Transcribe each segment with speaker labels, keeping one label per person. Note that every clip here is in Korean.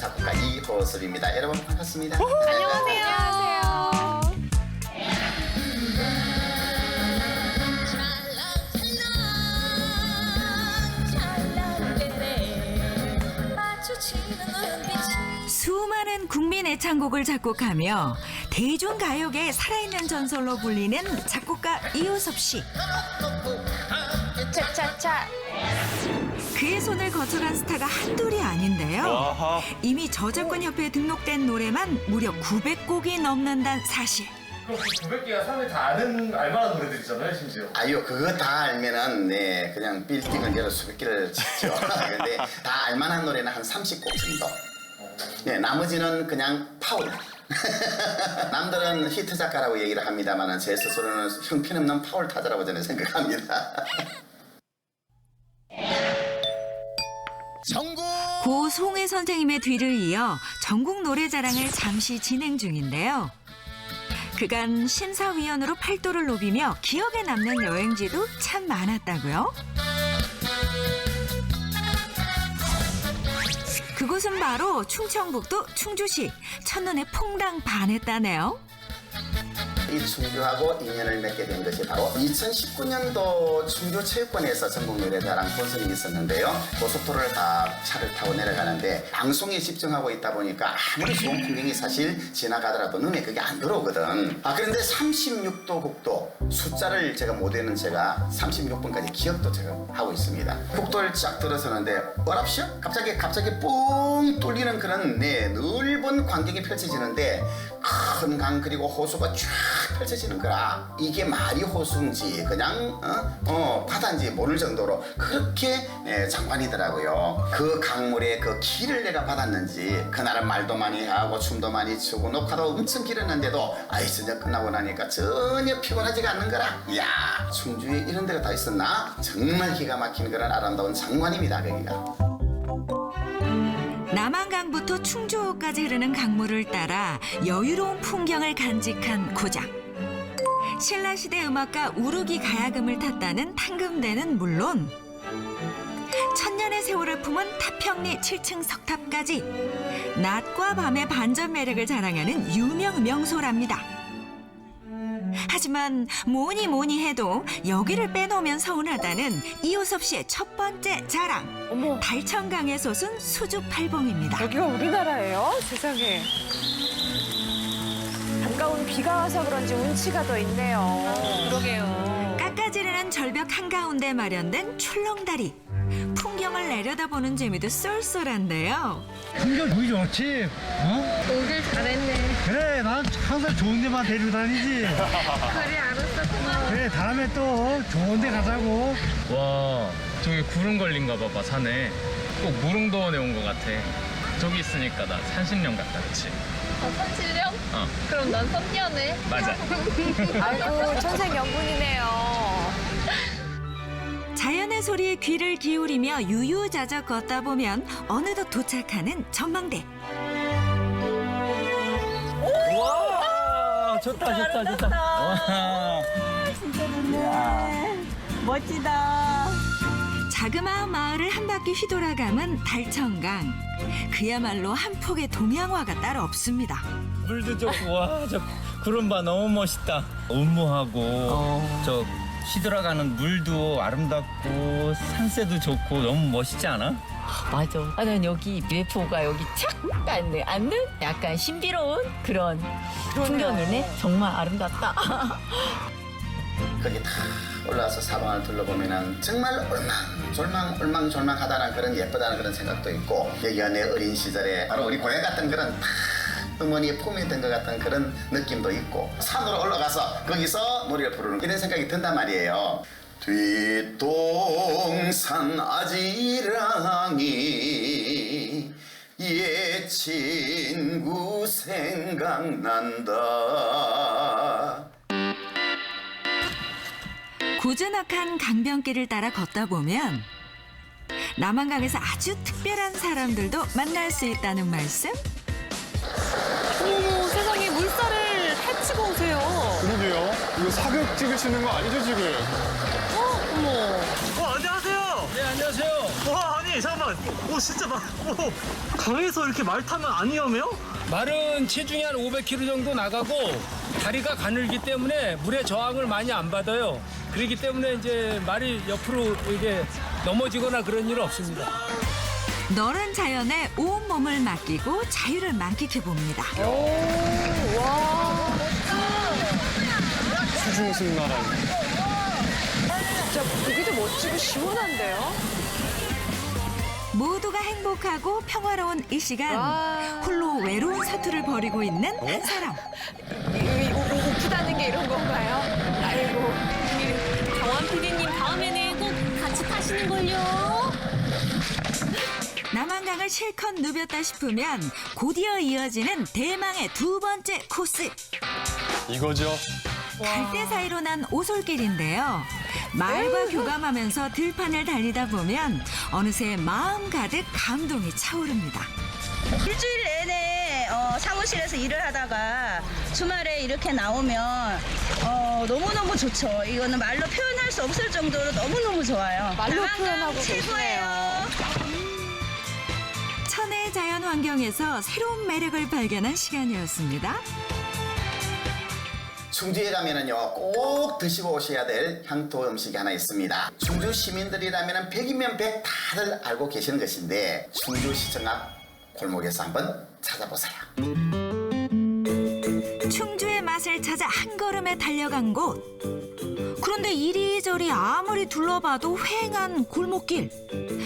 Speaker 1: 작곡가 이호섭입니다. 여러분 반갑습니다.
Speaker 2: 안녕하세요.
Speaker 3: 수많은 국민 애창곡을 작곡하며 대중가요계의 살아있는 전설로 불리는 작곡가 이호섭 씨.
Speaker 2: 차차차.
Speaker 3: 그의 손을 거쳐간 스타가 한둘이 아닌데요.
Speaker 4: 아하.
Speaker 3: 이미 저작권협회에 등록된 노래만 무려 900곡이 넘는다는 사실.
Speaker 4: 900개가 사람들이 다 알만한 노래들이잖아요, 심지어.
Speaker 1: 아유 그거 다 알면은 네 그냥 빌딩을 열어 수백 개를 짓죠. 근데 다 알만한 노래는 한 30곡 정도. 네 나머지는 그냥 파울. 남들은 히트 작가라고 얘기를 합니다만은 제 스스로는 형편없는 파울 타자라고 저는 생각합니다.
Speaker 3: 고 송혜 선생님의 뒤를 이어 전국 노래자랑을 잠시 진행 중인데요. 그간 심사위원으로 팔도를 높이며 기억에 남는 여행지도 참 많았다고요. 그곳은 바로 충청북도 충주시. 첫눈에 퐁당 반했다네요.
Speaker 1: 이 충주하고 인연을 맺게 된 것이 바로 2019년도 충주체육관에서 전국노래자랑 본선이 있었는데요. 고속도로를 다 차를 타고 내려가는데 방송에 집중하고 있다 보니까 아무리 좋은 풍경이 사실 지나가더라도 눈에 그게 안 들어오거든. 그런데 36도 국도 숫자를 제가 못 외는 제가 36번까지 기억도 제가 하고 있습니다. 국도를 쫙 들어서는데 어랍시요? 갑자기 뻥 뚫리는 그런 넓은 광경이 펼쳐지는데 큰 강 그리고 호수가 쫙 펼쳐지는 거라. 이게 말이 호수인지 그냥 바다인지 모를 정도로 그렇게 장관이더라고요. 그 강물에 그 길을 내가 받았는지 그날은 말도 많이 하고 춤도 많이 추고 녹화도 엄청 길었는데도 저녁 끝나고 나니까 전혀 피곤하지가 않는 거라. 이야 충주에 이런 데가 다 있었나? 정말 기가 막히는 그런 아름다운 장관입니다 거기가.
Speaker 3: 남한강부터 충주호까지 흐르는 강물을 따라 여유로운 풍경을 간직한 고장. 신라시대 음악가 우루기 가야금을 탔다는 탕금대는 물론 천년의 세월을 품은 타평리 7층 석탑까지 낮과 밤의 반전 매력을 자랑하는 유명 명소랍니다. 하지만 뭐니 해도 여기를 빼놓으면 서운하다는 이호섭 씨의 첫 번째 자랑.
Speaker 2: 어머,
Speaker 3: 달천강에 솟은 수주팔봉입니다.
Speaker 2: 여기가 우리나라예요? 세상에. 가까운 비가 와서 그런지 운치가 더 있네요. 그러게요.
Speaker 3: 깎아지르는 절벽 한가운데 마련된 출렁다리. 풍경을 내려다보는 재미도 쏠쏠한데요.
Speaker 5: 풍경 보기 좋지?
Speaker 6: 오길 잘했네.
Speaker 5: 그래, 난 항상 좋은 데만 데리고 다니지.
Speaker 6: 그래, 알았었구나.
Speaker 5: 그래, 다음에 또 좋은 데 가자고.
Speaker 7: 와, 저기 구름 걸린가 봐봐, 산에. 꼭 무릉도원에 온 것 같아. 저기 있으니까 나 산신령 같다, 그치?
Speaker 6: 선실령?
Speaker 7: 어,
Speaker 6: 그럼 난 선녀네.
Speaker 7: 맞아.
Speaker 2: 아이고, 천생연분이네요.
Speaker 3: 자연의 소리에 귀를 기울이며 유유자적 걷다 보면 어느덧 도착하는 전망대.
Speaker 5: 와, 좋다. 와.
Speaker 3: 멋지다. 자그마한 마을을 한 바퀴 휘돌아가면 달천강. 그야말로 한 폭의 동양화가 따로 없습니다.
Speaker 8: 물도 좋고 와, 저 구름바 너무 멋있다. 음모하고 저 휘돌아가는 물도 아름답고 산세도 좋고 너무 멋있지 않아?
Speaker 9: 맞아. 난 여기 UFO가 여기 착 앉는 약간 신비로운 그런 풍경이네. 정말 아름답다.
Speaker 1: 거기 다 올라와서 사방을 둘러보면은 정말 올망졸망하다는 그런 예쁘다는 그런 생각도 있고 여기가 내 어린 시절에 바로 우리 고향 같은 그런 어머니의 품이 된 것 같은 그런 느낌도 있고 산으로 올라가서 거기서 노래를 부르는 이런 생각이 든단 말이에요. 뒷동산 아지랑이 옛 친구 생각난다.
Speaker 3: 고즈넉한 강변길을 따라 걷다 보면 남한강에서 아주 특별한 사람들도 만날 수 있다는 말씀?
Speaker 2: 어머, 세상에 물살을 헤치고 오세요.
Speaker 4: 그러게요. 이거 사격 찍으시는 거 아니죠, 지금?
Speaker 2: 어머.
Speaker 5: 안녕하세요.
Speaker 8: 네, 안녕하세요.
Speaker 5: 와, 아니,
Speaker 4: 아니 잠깐만. 진짜 강에서 이렇게 말 타면 안 위험해요?
Speaker 10: 말은 체중이 한 500kg 정도 나가고 다리가 가늘기 때문에 물의 저항을 많이 안 받아요. 그렇기 때문에 이제 말이 옆으로 이게 넘어지거나 그런 일은 없습니다.
Speaker 3: 너른 자연에 온 몸을 맡기고 자유를 만끽해 봅니다.
Speaker 2: 진짜 보기도 멋지고 시원한데요?
Speaker 3: 모두가 행복하고 평화로운 이 시간.
Speaker 2: 와.
Speaker 3: 홀로 외로운 사투를 벌이고 있는 한 사람.
Speaker 2: 오프다는 게 이런 건가요? 아이고.
Speaker 6: 정원 PD님 다음에는 꼭 같이 타시는걸요.
Speaker 3: 남한강을 실컷 누볐다 싶으면 곧이어 이어지는 대망의 두 번째 코스.
Speaker 11: 이거죠.
Speaker 3: 갈대 사이로 난 오솔길인데요. 말과 교감하면서 들판을 달리다 보면 어느새 마음 가득 감동이 차오릅니다.
Speaker 12: 일주일 내내 사무실에서 일을 하다가 주말에 이렇게 나오면 너무너무 좋죠. 이거는 말로 표현할 수 없을 정도로 너무너무 좋아요.
Speaker 2: 말로
Speaker 12: 남한강
Speaker 2: 표현하고
Speaker 12: 최고예요.
Speaker 3: 천혜의 자연 환경에서 새로운 매력을 발견한 시간이었습니다.
Speaker 1: 충주에 가면은요 꼭 드시고 오셔야 될 향토 음식이 하나 있습니다. 충주 시민들이라면 100이면 100 다들 알고 계시는 것인데 충주시청 앞 골목에서 한번 찾아보세요.
Speaker 3: 충주의 맛을 찾아 한 걸음에 달려간 곳. 그런데 이리저리 아무리 둘러봐도 휑한 골목길.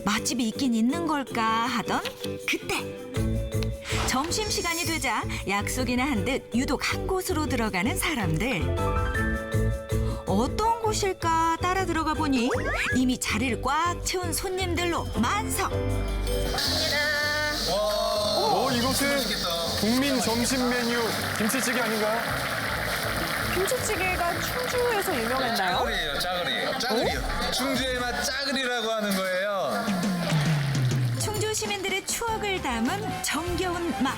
Speaker 3: 맛집이 있긴 있는 걸까 하던 그때. 점심시간이 되자 약속이나 한 듯 유독 한 곳으로 들어가는 사람들. 어떤 곳일까 따라 들어가 보니 이미 자리를 꽉 채운 손님들로 만석.
Speaker 11: 이곳은 국민 점심 메뉴 김치찌개 아닌가요?
Speaker 2: 김치찌개가 충주에서 유명했나요?
Speaker 11: 짜글이요. 충주의 맛 짜글이라고 하는 거예요.
Speaker 3: 충주 시민들의 추억을 담은 정겨운 맛.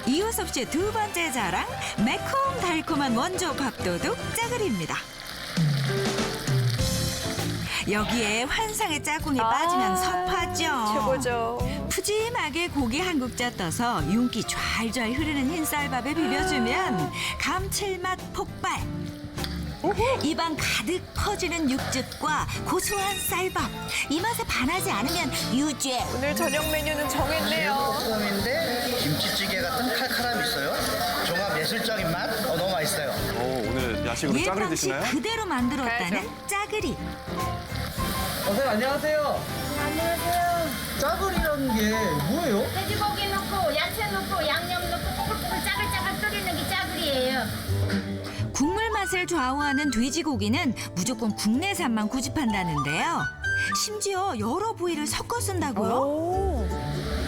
Speaker 3: 이호섭 씨의 두 번째 자랑, 매콤달콤한 원조 밥도둑 짜글입니다. 여기에 환상의 짜공이 빠지면 섭하죠.
Speaker 2: 최고죠.
Speaker 3: 푸짐하게 고기 한 국자 떠서 윤기 좔좔 흐르는 흰쌀밥에 비벼주면 감칠맛 폭발. 입안 가득 퍼지는 육즙과 고소한 쌀밥. 이 맛에 반하지 않으면 유죄.
Speaker 2: 오늘 저녁 메뉴는 정했네요.
Speaker 13: 볶음인데 김치찌개 같은 칼칼함이 있어요. 종합 예술적인 맛. 너무 맛있어요.
Speaker 11: 오늘 야식으로
Speaker 3: 옛
Speaker 11: 짜글이
Speaker 3: 방식
Speaker 11: 드시나요?
Speaker 3: 그대로 만들었다는
Speaker 2: 가야죠.
Speaker 3: 짜글이.
Speaker 4: 선생님 안녕하세요.
Speaker 6: 안녕하세요.
Speaker 4: 짜글이라는 게 뭐예요?
Speaker 6: 돼지고기 넣고 야채 넣고 양념 넣고 꼬불꼬불 짜글짜글 끓이는 게 짜글이에요.
Speaker 3: 국물 맛을 좌우하는 돼지고기는 무조건 국내산만 고집한다는데요. 심지어 여러 부위를 섞어 쓴다고요?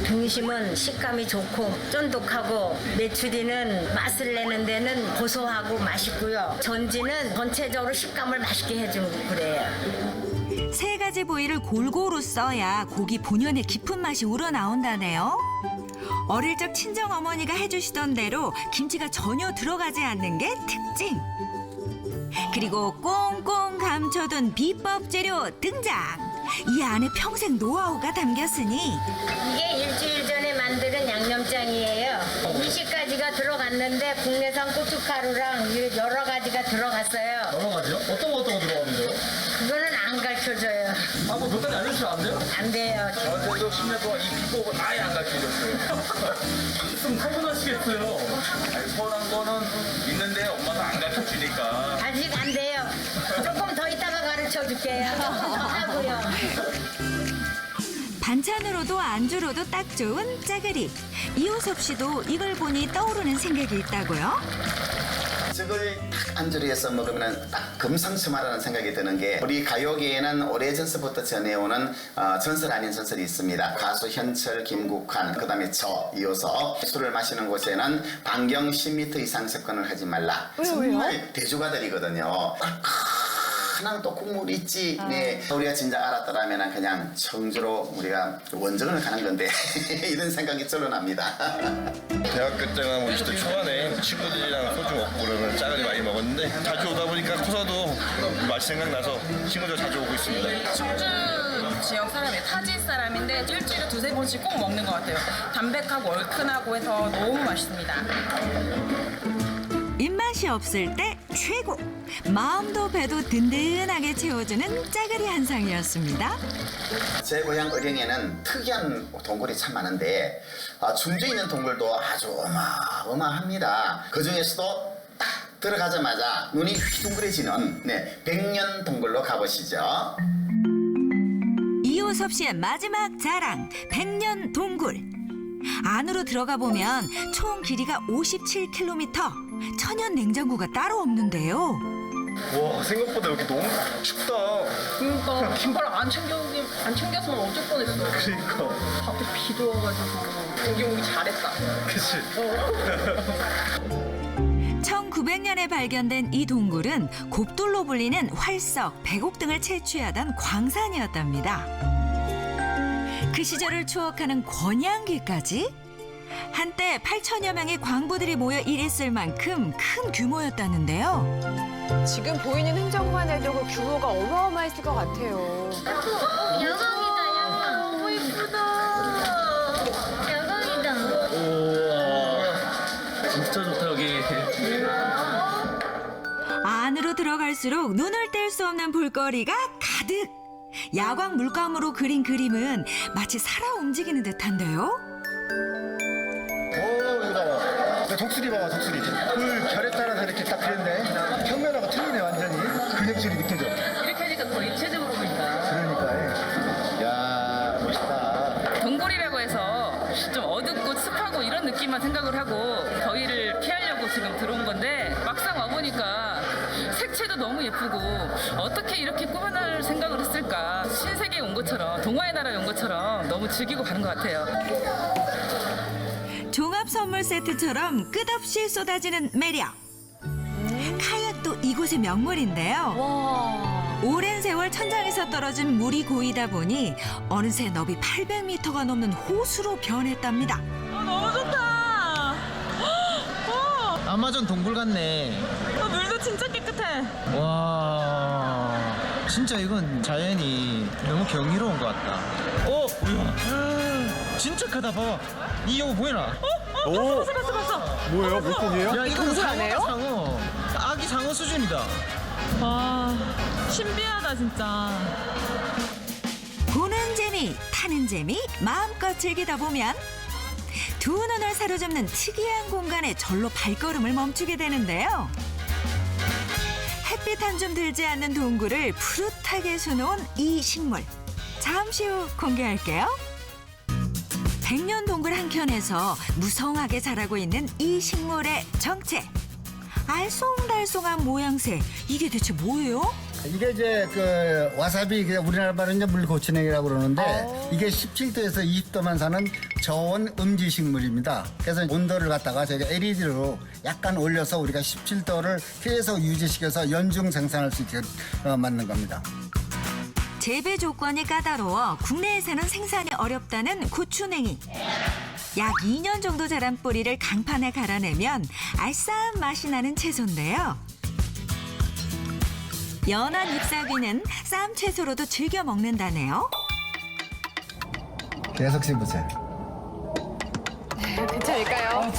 Speaker 12: 등심은 식감이 좋고 쫀득하고 메추리는 맛을 내는 데는 고소하고 맛있고요. 전지는 전체적으로 식감을 맛있게 해주고 그래요.
Speaker 3: 세 가지 부위를 골고루 써야 고기 본연의 깊은 맛이 우러나온다네요. 어릴 적 친정어머니가 해주시던 대로 김치가 전혀 들어가지 않는 게 특징. 그리고 꽁꽁 감춰둔 비법 재료 등장. 이 안에 평생 노하우가 담겼으니
Speaker 6: 이게 일주일 전에 만드는 양념장이에요. 20가지가 들어갔는데 국내산 고춧가루랑 여러 가지가 들어갔어요.
Speaker 4: 여러 가지요? 어떤 거 들어가는데요?
Speaker 6: 그거는 안 가르쳐줘요.
Speaker 4: 뭐 몇 가지 알려주시면 안 돼요?
Speaker 6: 안 돼요.
Speaker 4: 저한테도 10년 동안 이 비법을 아예 안 가르쳐줬어요. 좀 타고나시겠어요. 서운한 거는 있는데 엄마가 안 가르쳐주니까.
Speaker 6: 아직 안 돼요. 조금 더 이따가 가르쳐줄게요. 조금 더 하고요.
Speaker 3: 반찬으로도 안주로도 딱 좋은 짜글이. 이호섭 씨도 이걸 보니 떠오르는 생각이 있다고요?
Speaker 1: 저걸 딱 안주로 해서 먹으면 딱 금상첨화라는 생각이 드는 게 우리 가요계에는 오래전서부터 전해오는 전설 아닌 전설이 있습니다. 가수 현철, 김국환, 그 다음에 저 이호섭. 술을 마시는 곳에는 반경 10m 이상 접근을 하지 말라. 정말 대조가들이거든요. 그냥 또 국물 있지. 네. 우리가 진작 알았더라면 그냥 청주로 우리가 원정을 가는 건데 이런 생각이 절로 납니다.
Speaker 11: 대학교 때나 20대 초반에 친구들이랑 소주 먹고 그러면 짜글이 많이 먹었는데 자주 오다 보니까 코사도 맛이 생각나서 친구들 자주 오고 있습니다.
Speaker 6: 충주
Speaker 14: 지역 사람이에요. 타지 사람인데 일주일에 2-3번씩 꼭 먹는 것 같아요. 담백하고 얼큰하고 해서 너무 맛있습니다.
Speaker 3: 입맛이 없을 때 최고! 마음도 배도 든든하게 채워주는 짜글이 한상이었습니다.
Speaker 1: 제 고향 의령에는 특이한 동굴이 참 많은데 충주에 있는 동굴도 아주 어마어마합니다. 그 중에서도 딱 들어가자마자 눈이 휘둥그레지는 백년 동굴로 가보시죠.
Speaker 3: 이호섭 씨의 마지막 자랑, 백년 동굴. 안으로 들어가 보면 총 길이가 57km, 천연 냉장고가 따로 없는데요.
Speaker 11: 와 생각보다 여기 너무 춥다.
Speaker 14: 그러니까 긴팔 안 챙겼으면 어쩔 뻔했어.
Speaker 11: 그러니까.
Speaker 14: 밖에 비도 와가지고 여기 오기 잘했다.
Speaker 11: 그치.
Speaker 3: 1900년에 발견된 이 동굴은 곱돌로 불리는 활석, 백옥 등을 채취하던 광산이었답니다. 그 시절을 추억하는 권양기까지? 한때 8천여 명의 광부들이 모여 일했을 만큼 큰 규모였다는데요.
Speaker 2: 지금 보이는 행정만 해도 그 규모가 어마어마했을 것 같아요.
Speaker 6: 야광이다, 야광. 너무 이쁘다. 야광이다.
Speaker 8: 우와. 진짜 좋다, 여기.
Speaker 3: 안으로 들어갈수록 눈을 뗄 수 없는 볼거리가 가득! 야광 물감으로 그린 그림은 마치 살아 움직이는 듯한데요.
Speaker 13: 오 이거 봐봐. 독수리 봐봐 독수리. 그 결에 따라서 이렇게 딱 그렸네. 평면하고 틀리네 완전히. 근육질이 느껴져.
Speaker 14: 이렇게 하니까 더 입체적으로 보인다.
Speaker 13: 그러니까. 야 멋있다.
Speaker 14: 동굴이라고 해서 좀 어둡고 습하고 이런 느낌만 생각을 하고 더위를 피하려고 지금 들어온 건데 막상 와보니까 색채도 너무 예쁘고 어떻게 이렇게 꾸며낼 생각을 했을까. 신세계에 온 것처럼 동화의 나라에 온 것처럼 너무 즐기고 가는 것 같아요.
Speaker 3: 종합 선물 세트처럼 끝없이 쏟아지는 매력. 카약도 이곳의 명물인데요. 오랜 세월 천장에서 떨어진 물이 고이다 보니 어느새 너비 800m가 넘는 호수로 변했답니다.
Speaker 9: 너무 좋다.
Speaker 13: 아마존 동굴 같네.
Speaker 9: 물도 진짜 깨끗해.
Speaker 13: 와 진짜 이건 자연이 너무 경이로운 것 같다. 오 진짜 크다 봐봐. 이 여우 보이나?
Speaker 9: 봤어.
Speaker 13: 뭐예요? 물고기예요? 야 이거
Speaker 2: 동굴 아니에요?
Speaker 13: 상어. 아기 상어 수준이다.
Speaker 9: 와, 신비하다 진짜.
Speaker 3: 보는 재미, 타는 재미, 마음껏 즐기다 보면 두 눈을 사로잡는 특이한 공간에 절로 발걸음을 멈추게 되는데요. 햇빛 한 줌 들지 않는 동굴을 푸릇하게 수놓은 이 식물. 잠시 후 공개할게요. 백년 동굴 한켠에서 무성하게 자라고 있는 이 식물의 정체. 알쏭달쏭한 모양새. 이게 대체 뭐예요?
Speaker 15: 이게 이제 그 와사비, 우리나라 말은 이제 물고추냉이라고 그러는데 이게 17도에서 20도만 사는 저온 음지 식물입니다. 그래서 온도를 갖다가 저희가 LED로 약간 올려서 우리가 17도를 계속 유지시켜서 연중 생산할 수 있게 만든 겁니다.
Speaker 3: 재배 조건이 까다로워 국내에서는 생산이 어렵다는 고추냉이. 약 2년 정도 자란 뿌리를 강판에 갈아내면 알싸한 맛이 나는 채소인데요. 연한 잎사귀는 쌈 채소로도 즐겨 먹는다네요.
Speaker 15: 계속 씹으세요.
Speaker 2: 괜찮을까요?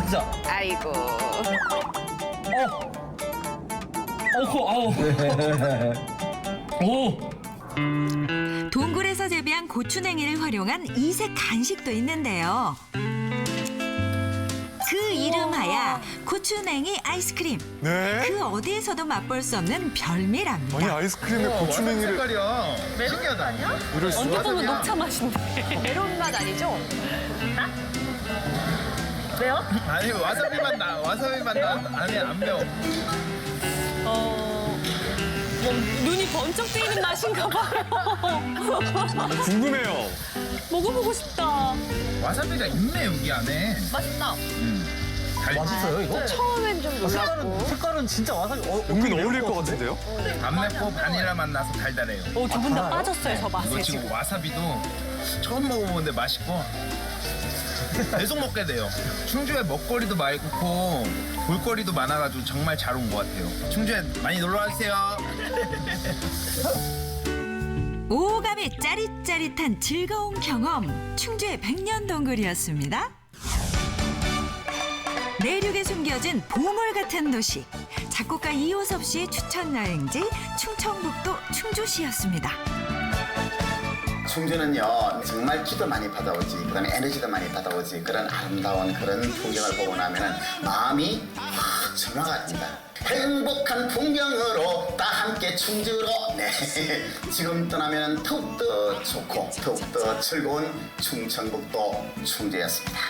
Speaker 8: 진짜.
Speaker 2: 아이고.
Speaker 8: 오.
Speaker 3: 동굴에서 재배한 고추냉이를 활용한 이색 간식도 있는데요. 그 이름하야 고추냉이 아이스크림.
Speaker 11: 네?
Speaker 3: 그 어디에서도 맛볼 수 없는 별미랍니다.
Speaker 11: 아니 아이스크림에 고추냉이를.
Speaker 13: 색깔이야. 신기하다.
Speaker 11: 이럴 수가.
Speaker 2: 언제 보면 녹차 맛인데. 메론 맛 아니죠?
Speaker 14: 왜요?
Speaker 4: 아니 와사비만 나. 아니 안 매워.
Speaker 2: 뭐 눈이 번쩍 뜨이는 맛인가 봐요.
Speaker 11: 궁금해요.
Speaker 2: 먹어보고 싶다.
Speaker 4: 와사비가 있네 여기 안에.
Speaker 2: 맛있다.
Speaker 13: 맛있어요 이거?
Speaker 2: 처음엔 좀 놀랐고.
Speaker 13: 색깔은 진짜 와사비.
Speaker 11: 은근 어울릴 것 같은데요?
Speaker 4: 안 맵고 바닐라 맛 나서 달달해요.
Speaker 2: 두 분 다 빠졌어요, 저 맛에
Speaker 4: 이거
Speaker 2: 지금.
Speaker 4: 지금 와사비도 처음 먹어보는데 맛있고 계속 먹게 돼요. 충주에 먹거리도 많고 볼거리도 많아가지고 정말 잘 온 것 같아요. 충주에 많이 놀러 와주세요.
Speaker 3: 오감이 짜릿짜릿한 즐거운 경험, 충주의 백년동굴이었습니다. 내륙에 숨겨진 보물 같은 도시, 작곡가 이호섭 씨의 추천 여행지 충청북도 충주시였습니다.
Speaker 1: 충주는요 정말 기도 많이 받아오지, 그다음에 에너지도 많이 받아오지, 그런 아름다운 그런 풍경을 보고 나면은 마음이 확 정화가 됩니다. 행복한 풍경으로 다 함께 충주로, 네, 지금 떠나면 더욱더 좋고 더욱더 즐거운 충청북도 충주였습니다.